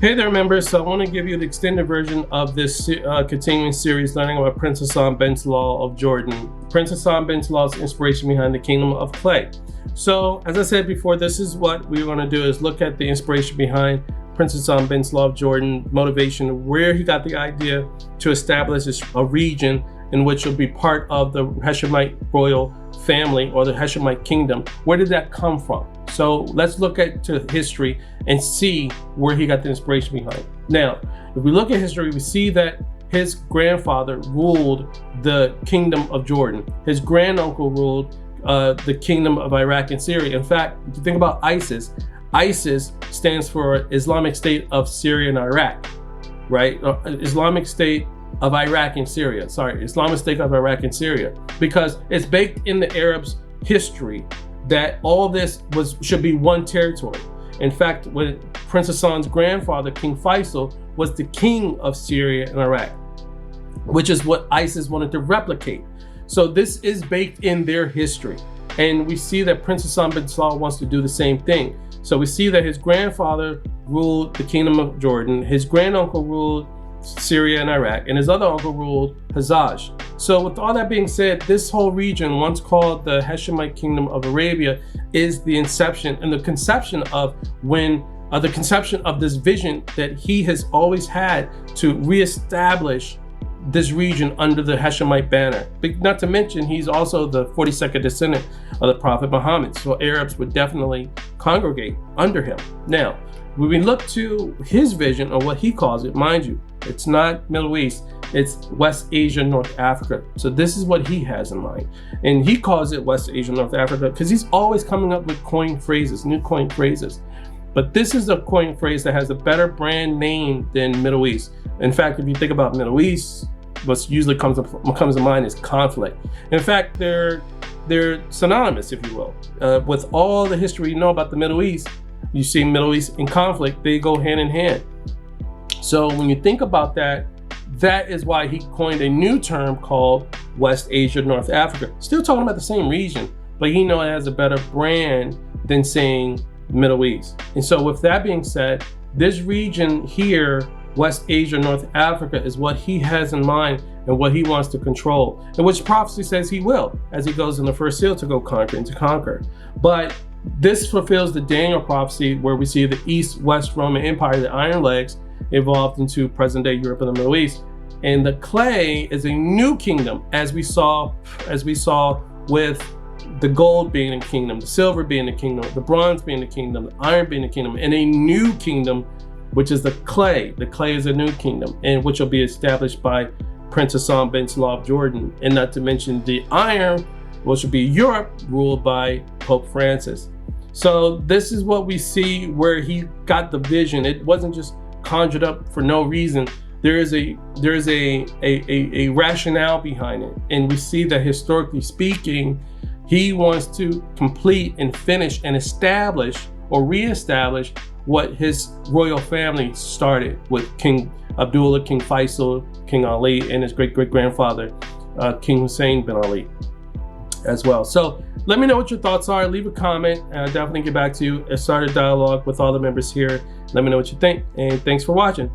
Hey there, members. So I want to give you the extended version of this continuing series learning about Prince Hassan bin Talal of Jordan. Prince Hassan bin Talal's inspiration behind the kingdom of clay. So as I said before, this is what we're going to do, is look at the inspiration behind Prince Hassan bin Talal of Jordan, motivation, where he got the idea to establish a region in which will be part of the Hashemite royal family or the Hashemite Kingdom. Where did that come from? So let's look at history and see where he got the inspiration behind. Now, if we look at history, we see that his grandfather ruled the kingdom of Jordan. His granduncle ruled the kingdom of Iraq and Syria. In fact, if you think about ISIS, ISIS stands for Islamic State of Syria and Iraq, right? Islamic State of Iraq and Syria. Sorry, Islamic State of Iraq and Syria, because it's baked in the Arabs' history that all this should be one territory. In fact, when Prince Hassan's grandfather, King Faisal, was the king of Syria and Iraq, which is what ISIS wanted to replicate. So this is baked in their history. And we see that Prince Hassan bin Talal wants to do the same thing. So we see that his grandfather ruled the kingdom of Jordan, his granduncle ruled Syria and Iraq, and his other uncle ruled Hajjaj. So with all that being said, this whole region, once called the Hashemite Kingdom of Arabia, is the inception and the conception of this vision that he has always had to reestablish this region under the Hashemite banner. But not to mention, he's also the 42nd descendant of the Prophet Muhammad, so Arabs would definitely congregate under him. Now, when we look to his vision, or what he calls it, mind you, it's not Middle East, it's West Asia, North Africa. So this is what he has in mind. And he calls it West Asia, North Africa, because he's always coming up with coined phrases, new coined phrases. But this is a coined phrase that has a better brand name than Middle East. In fact, if you think about Middle East, what usually comes to mind is conflict. In fact, they're synonymous, if you will. With all the history you know about the Middle East, you see Middle East and conflict, they go hand in hand. So when you think about that, that is why he coined a new term called West Asia, North Africa. Still talking about the same region, but he knows it has a better brand than saying Middle East. And so with that being said, this region here, West Asia, North Africa, is what he has in mind and what he wants to control, and which prophecy says he will, as he goes in the first seal to go conquer and to conquer. But this fulfills the Daniel prophecy where we see the East-West Roman Empire, the Iron Legs, evolved into present-day Europe and the Middle East. And the clay is a new kingdom, as we saw with the gold being a kingdom, the silver being a kingdom, the bronze being a kingdom, the iron being a kingdom, and a new kingdom, which is the clay. The clay is a new kingdom, and which will be established by Prince Hassan bin Talal of Jordan. And not to mention the iron, which will be Europe, ruled by Pope Francis. So this is what we see where he got the vision. It wasn't just conjured up for no reason. There is a rationale behind it, and we see that historically speaking, he wants to complete and finish and establish or reestablish what his royal family started with King Abdullah, King Faisal, King Ali, and his great-great-grandfather, King Hussein bin Ali as well. So let me know what your thoughts are. Leave a comment, and I'll definitely get back to you and start a dialogue with all the members here. Let me know what you think, and thanks for watching.